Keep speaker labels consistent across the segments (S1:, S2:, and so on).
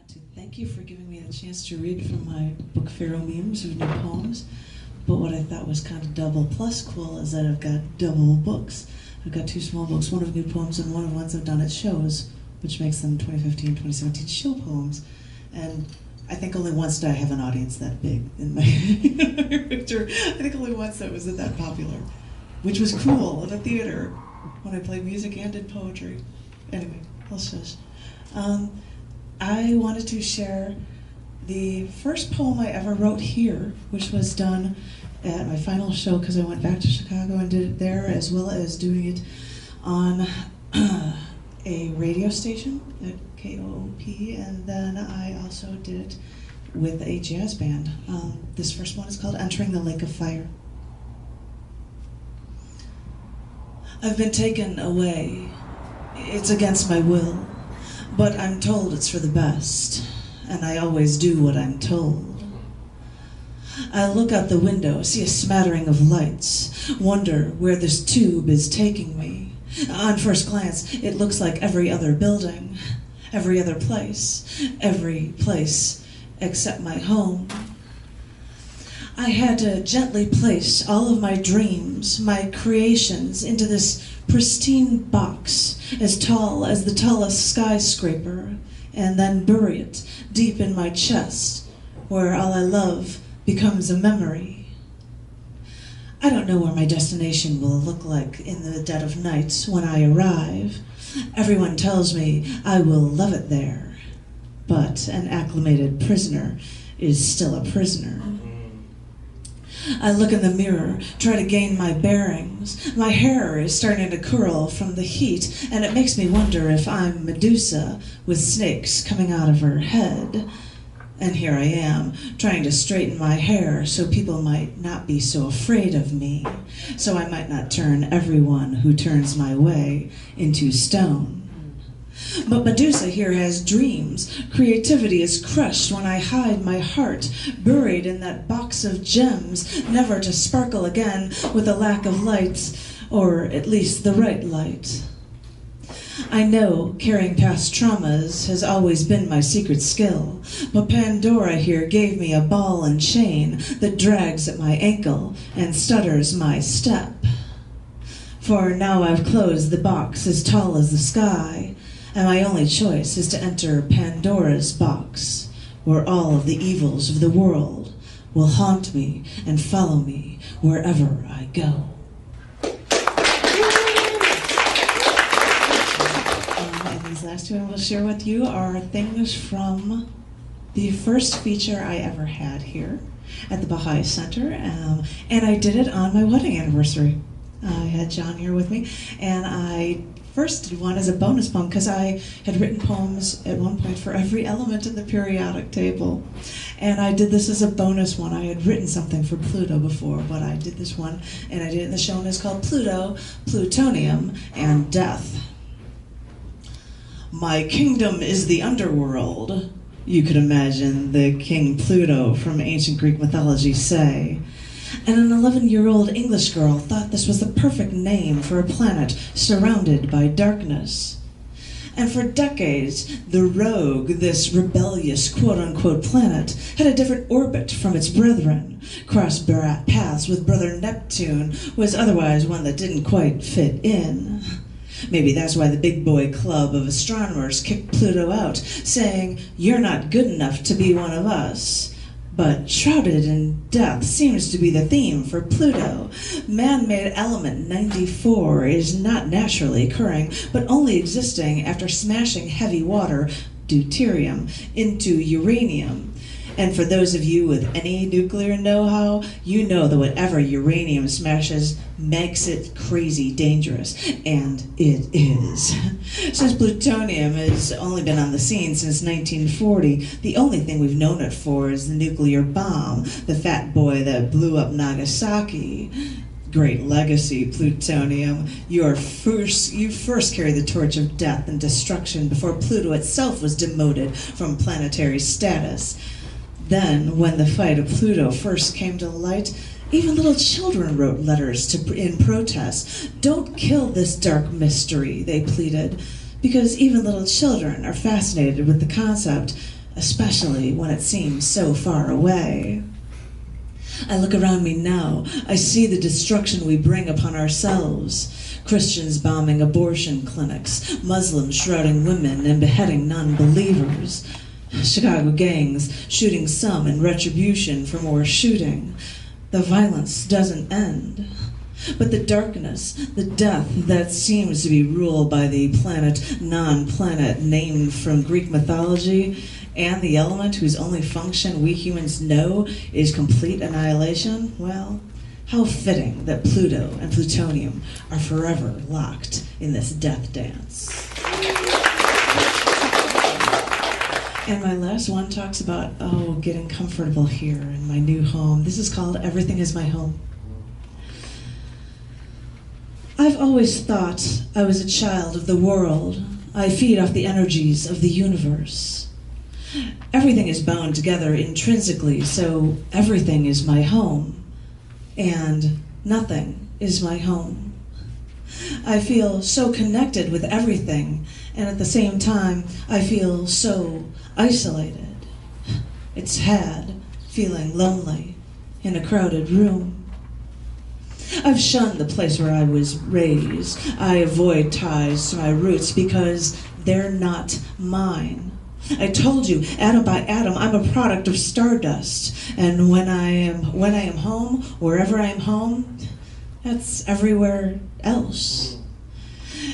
S1: want to thank you for giving me the chance to read from my book Pheromemes of new poems. But what I thought was kind of double plus cool is that I've got double books. I've got two small books, one of new poems and one of ones I've done at shows, which makes them 2015-2017 show poems. And I think only once did I have an audience that big in my picture. I think only once that was that popular, which was cool at a theater when I played music and did poetry. Anyway, I'll shush. I wanted to share the first poem I ever wrote here, which was done at my final show because I went back to Chicago and did it there, as well as doing it on a radio station at KOOP, and then I also did it with a jazz band. This first one is called Entering the Lake of Fire. I've been taken away. It's against my will, but I'm told it's for the best, and I always do what I'm told. I look out the window, see a smattering of lights, wonder where this tube is taking me. On first glance, it looks like every other building, every other place, every place except my home. I had to gently place all of my dreams, my creations, into this pristine box as tall as the tallest skyscraper, and then bury it deep in my chest, where all I love becomes a memory. I don't know where my destination will look like in the dead of night when I arrive. Everyone tells me I will love it there, but an acclimated prisoner is still a prisoner. I look in the mirror, try to gain my bearings. My hair is starting to curl from the heat, and it makes me wonder if I'm Medusa with snakes coming out of her head. And here I am, trying to straighten my hair so people might not be so afraid of me, so I might not turn everyone who turns my way into stone. But Medusa here has dreams. Creativity is crushed when I hide my heart, buried in that box of gems, never to sparkle again with a lack of light, or at least the right light. I know carrying past traumas has always been my secret skill, but Pandora here gave me a ball and chain that drags at my ankle and stutters my step. For now I've closed the box as tall as the sky, and my only choice is to enter Pandora's box, where all of the evils of the world will haunt me and follow me wherever I go. And these last two I will share with you are things from the first feature I ever had here at the Baha'i Center, and I did it on my wedding anniversary. I had John here with me, and I first did one as a bonus poem because I had written poems at one point for every element in the periodic table. And I did this as a bonus one. I had written something for Pluto before, but I did this one, and I did it in the show, and it's called Pluto, Plutonium and Death. My kingdom is the underworld. You could imagine the King Pluto from ancient Greek mythology say. And an 11-year-old English girl thought this was the perfect name for a planet surrounded by darkness. And for decades, the rogue, this rebellious quote-unquote planet, had a different orbit from its brethren. Crossed paths with brother Neptune was otherwise one that didn't quite fit in. Maybe that's why the big boy club of astronomers kicked Pluto out, saying, "You're not good enough to be one of us." But shrouded in death seems to be the theme for Pluto. Man-made element 94 is not naturally occurring, but only existing after smashing heavy water, deuterium, into uranium. And for those of you with any nuclear know-how, you know that whatever uranium smashes makes it crazy dangerous, and it is. Since plutonium has only been on the scene since 1940, the only thing we've known it for is the nuclear bomb, the fat boy that blew up Nagasaki. Great legacy, plutonium. You first carried the torch of death and destruction before Pluto itself was demoted from planetary status. Then, when the fight of Pluto first came to light, even little children wrote letters in protest. "Don't kill this dark mystery," they pleaded, because even little children are fascinated with the concept especially when it seems so far away. I look around me now. I see the destruction we bring upon ourselves. Christians bombing abortion clinics, Muslims shrouding women and beheading non-believers, Chicago gangs shooting some in retribution for more shooting. The violence doesn't end. But the darkness, the death that seems to be ruled by the planet, non-planet named from Greek mythology, and the element whose only function we humans know is complete annihilation, well, how fitting that Pluto and Plutonium are forever locked in this death dance. And my last one talks about, getting comfortable here in my new home. This is called Everything is My Home. I've always thought I was a child of the world. I feed off the energies of the universe. Everything is bound together intrinsically, so everything is my home, and nothing is my home. I feel so connected with everything, and at the same time, I feel so isolated. It's sad feeling lonely in a crowded room. I've shunned the place where I was raised. I avoid ties to my roots because they're not mine. I told you, atom by atom, I'm a product of stardust. And when I am home, wherever I am home, that's everywhere else.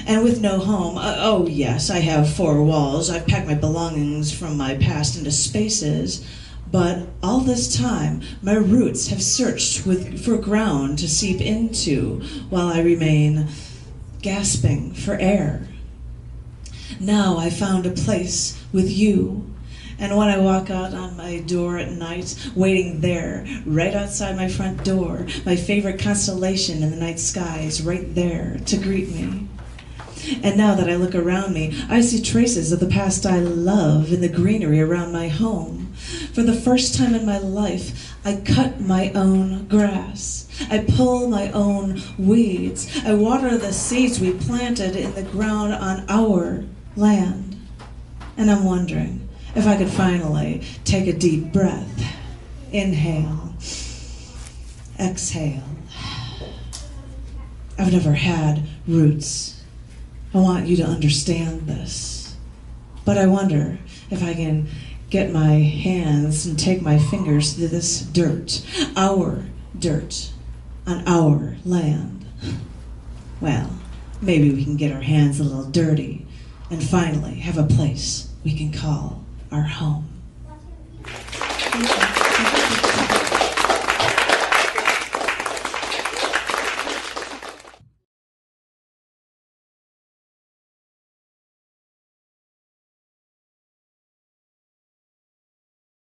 S1: And with no home, yes, I have four walls. I've packed my belongings from my past into spaces. But all this time, my roots have searched for ground to seep into while I remain gasping for air. Now I found a place with you, and when I walk out on my door at night, waiting there, right outside my front door, my favorite constellation in the night sky is right there to greet me. And now that I look around me, I see traces of the past I love in the greenery around my home. For the first time in my life, I cut my own grass. I pull my own weeds. I water the seeds we planted in the ground on our land. And I'm wondering if I could finally take a deep breath. Inhale. Exhale. I've never had roots. I want you to understand this. But I wonder if I can get my hands and take my fingers through this dirt, our dirt, on our land. Well, maybe we can get our hands a little dirty and finally have a place we can call our home. Thank you.